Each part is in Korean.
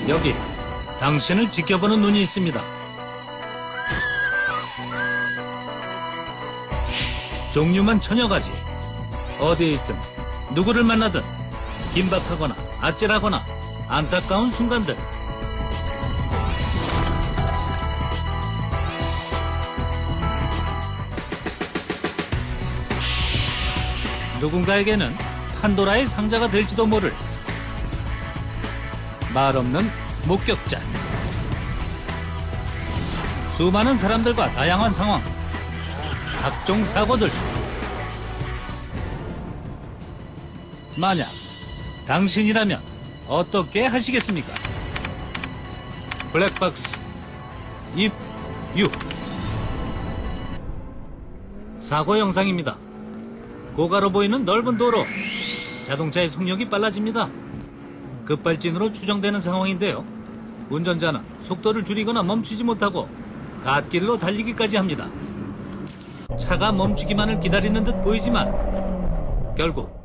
여기 당신을 지켜보는 눈이 있습니다. 종류만 천여 가지. 어디에 있든 누구를 만나든 긴박하거나 아찔하거나 안타까운 순간들. 누군가에게는 판도라의 상자가 될지도 모를 말 없는 목격자. 수많은 사람들과 다양한 상황, 각종 사고들. 만약 당신이라면 어떻게 하시겠습니까? 블랙박스 if you. 사고 영상입니다. 고가로 보이는 넓은 도로. 자동차의 속력이 빨라집니다. 급발진으로 추정되는 상황인데요. 운전자는 속도를 줄이거나 멈추지 못하고 갓길로 달리기까지 합니다. 차가 멈추기만을 기다리는 듯 보이지만 결국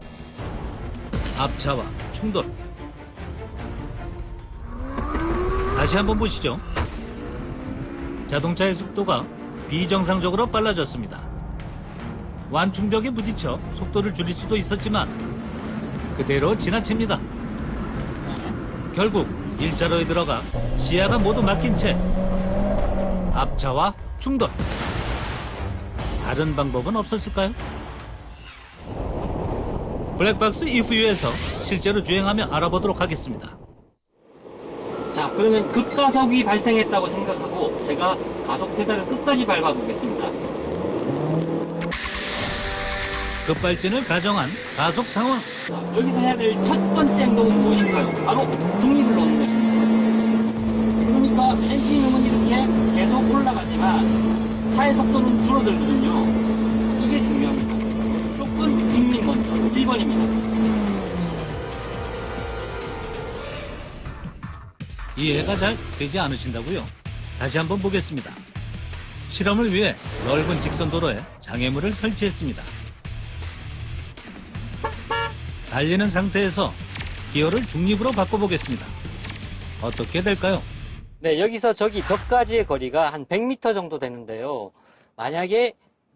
앞차와 충돌. 다시 한번 보시죠. 자동차의 속도가 비정상적으로 빨라졌습니다. 완충벽에 부딪혀 속도를 줄일 수도 있었지만 그대로 지나칩니다. 결국 1차로에 들어가 시야가 모두 막힌 채 앞차와 충돌. 다른 방법은 없었을까요? 블랙박스 if you에서 실제로 주행하며 알아보도록 하겠습니다. 자, 그러면 급가속이 발생했다고 생각하고 제가 가속 페달을 끝까지 밟아보겠습니다. 급발진을 가정한 가속 상황. 자, 여기서 해야 될 첫 번째 행동은 무엇일까요? 바로 중립을 놓는 것입니다. 그러니까 엔진음은 이렇게 계속 올라가지만 차의 속도는 줄어들거든요. 이게 중요합니다. 무조건 중립 먼저. 1번입니다. 이해가 잘 되지 않으신다고요? 다시 한번 보겠습니다. 실험을 위해 넓은 직선도로에 장애물을 설치했습니다. 달리는 상태에서 기어를 중립으로 바꿔보겠습니다. 어떻게 될까요? 네, 여기서 저기 벽까지의 거리가 한 100m 정도 되는데요. 만약에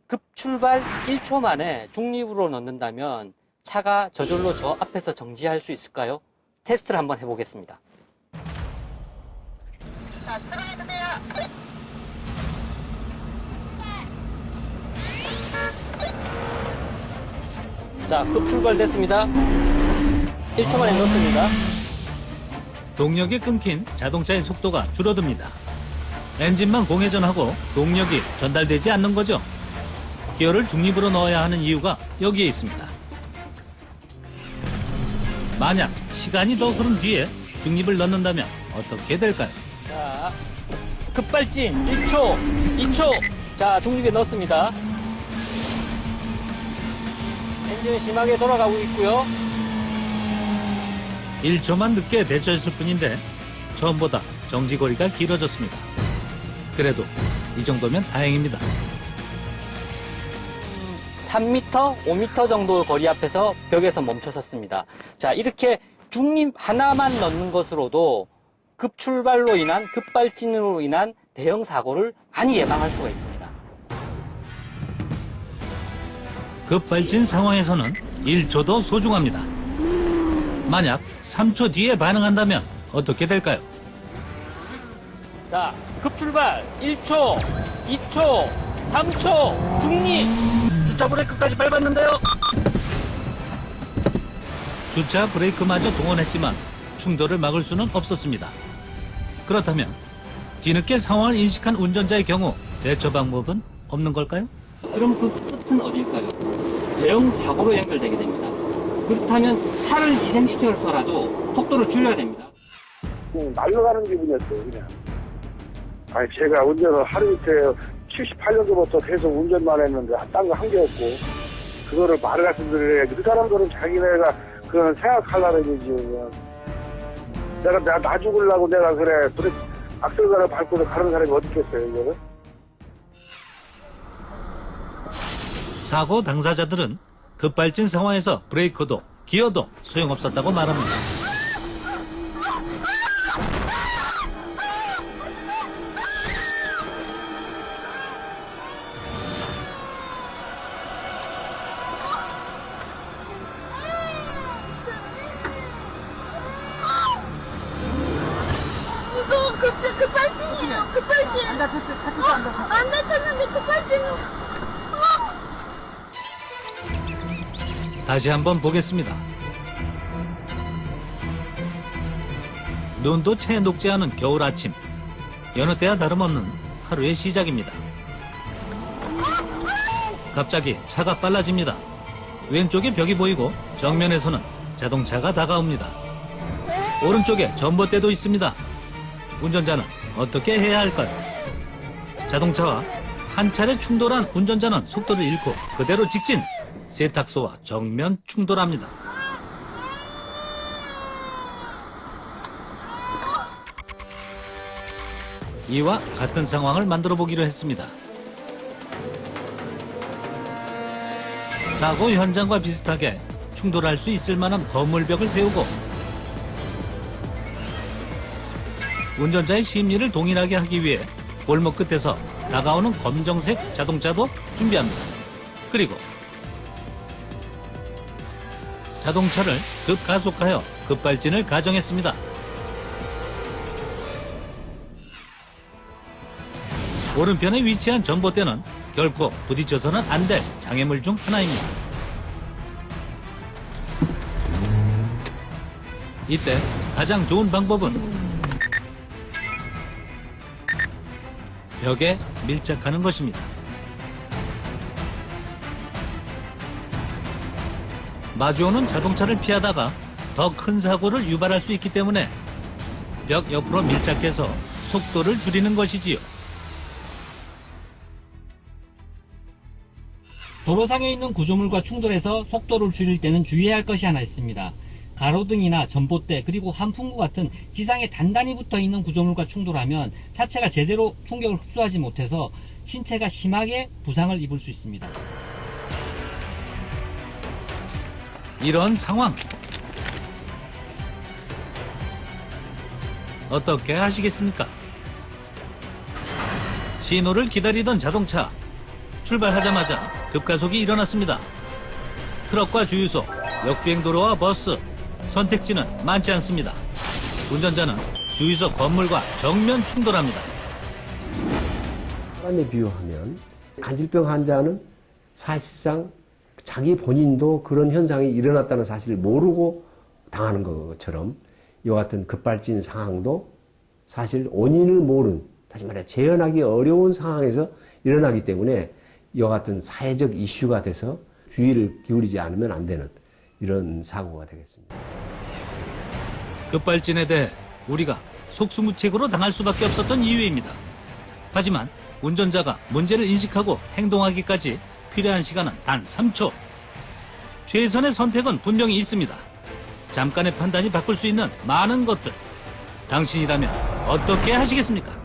급출발 1초 만에 중립으로 넣는다면 차가 저절로 저 앞에서 정지할 수 있을까요? 테스트를 한번 해보겠습니다. 자, 들어가주세요. 자, 급출발 됐습니다. 1초 만에 넣습니다. 동력이 끊긴 자동차의 속도가 줄어듭니다. 엔진만 공회전하고 동력이 전달되지 않는 거죠. 기어를 중립으로 넣어야 하는 이유가 여기에 있습니다. 만약 시간이 더 흐른 뒤에 중립을 넣는다면 어떻게 될까요? 자, 급발진 1초, 2초. 자, 중립에 넣습니다. 엔진은 심하게 돌아가고 있고요. 1초만 늦게 대처했을 뿐인데 처음보다 정지거리가 길어졌습니다. 그래도 이 정도면 다행입니다. 3m, 5m 정도 거리 앞에서 벽에서 멈춰섰습니다. 자, 이렇게 중립 하나만 넣는 것으로도 급출발로 인한, 급발진으로 인한 대형 사고를 많이 예방할 수가 있습니다. 급발진 상황에서는 1초도 소중합니다. 만약 3초 뒤에 반응한다면 어떻게 될까요? 자, 급출발 1초, 2초, 3초, 중립. 주차 브레이크까지 밟았는데요. 주차 브레이크마저 동원했지만 충돌을 막을 수는 없었습니다. 그렇다면 뒤늦게 상황을 인식한 운전자의 경우 대처 방법은 없는 걸까요? 그럼 그 끝은 어딜까요? 대형 사고로 연결되게 됩니다. 그렇다면 차를 희생시켜서라도 속도를 줄여야 됩니다. 날아가는 기분이었어요, 그냥. 아니, 제가 운전을 하루 이틀 78년도부터 계속 운전만 했는데, 딴 거 한 게 없고, 그거를 말을 같은 소리를 해야지. 그 사람들은 자기네가 그건 생각하려는 얘기지, 그냥. 내가 나 죽으려고 내가 그래, 악셀가를 밟고서 가는 사람이 어디 있겠어요, 이거는? 사고 당사자들은 급발진 상황에서 브레이크도 기어도 소용없었다고 말합니다. 무서워. 급발진이에요. 급발진. 안 다쳤어. 안 다쳤는데 급발진. 다시 한번 보겠습니다. 눈도 채 녹지 않은 겨울 아침. 여느 때와 다름없는 하루의 시작입니다. 갑자기 차가 빨라집니다. 왼쪽에 벽이 보이고 정면에서는 자동차가 다가옵니다. 오른쪽에 전봇대도 있습니다. 운전자는 어떻게 해야 할까요? 자동차와 한 차례 충돌한 운전자는 속도를 잃고 그대로 직진. 세탁소와 정면 충돌합니다. 이와 같은 상황을 만들어 보기로 했습니다. 사고 현장과 비슷하게 충돌할 수 있을 만한 건물벽을 세우고 운전자의 심리를 동일하게 하기 위해 골목 끝에서 다가오는 검정색 자동차도 준비합니다. 그리고 자동차를 급가속하여 급발진을 가정했습니다. 오른편에 위치한 전봇대는 결코 부딪혀서는 안 될 장애물 중 하나입니다. 이때 가장 좋은 방법은 벽에 밀착하는 것입니다. 마주오는 자동차를 피하다가 더 큰 사고를 유발할 수 있기 때문에 벽 옆으로 밀착해서 속도를 줄이는 것이지요. 도로상에 있는 구조물과 충돌해서 속도를 줄일 때는 주의해야 할 것이 하나 있습니다. 가로등이나 전봇대 그리고 환풍구 같은 지상에 단단히 붙어있는 구조물과 충돌하면 차체가 제대로 충격을 흡수하지 못해서 신체가 심하게 부상을 입을 수 있습니다. 이런 상황 어떻게 하시겠습니까? 신호를 기다리던 자동차 출발하자마자 급가속이 일어났습니다. 트럭과 주유소, 역주행도로와 버스 선택지는 많지 않습니다. 운전자는 주유소 건물과 정면 충돌합니다. 사람에 비유하면 간질병 환자는 사실상 자기 본인도 그런 현상이 일어났다는 사실을 모르고 당하는 것처럼 이와 같은 급발진 상황도 사실 원인을 모르는, 다시 말해 재현하기 어려운 상황에서 일어나기 때문에 이와 같은 사회적 이슈가 돼서 주의를 기울이지 않으면 안 되는 이런 사고가 되겠습니다. 급발진에 대해 우리가 속수무책으로 당할 수밖에 없었던 이유입니다. 하지만 운전자가 문제를 인식하고 행동하기까지 필요한 시간은 단 3초. 최선의 선택은 분명히 있습니다. 잠깐의 판단이 바꿀 수 있는 많은 것들. 당신이라면 어떻게 하시겠습니까?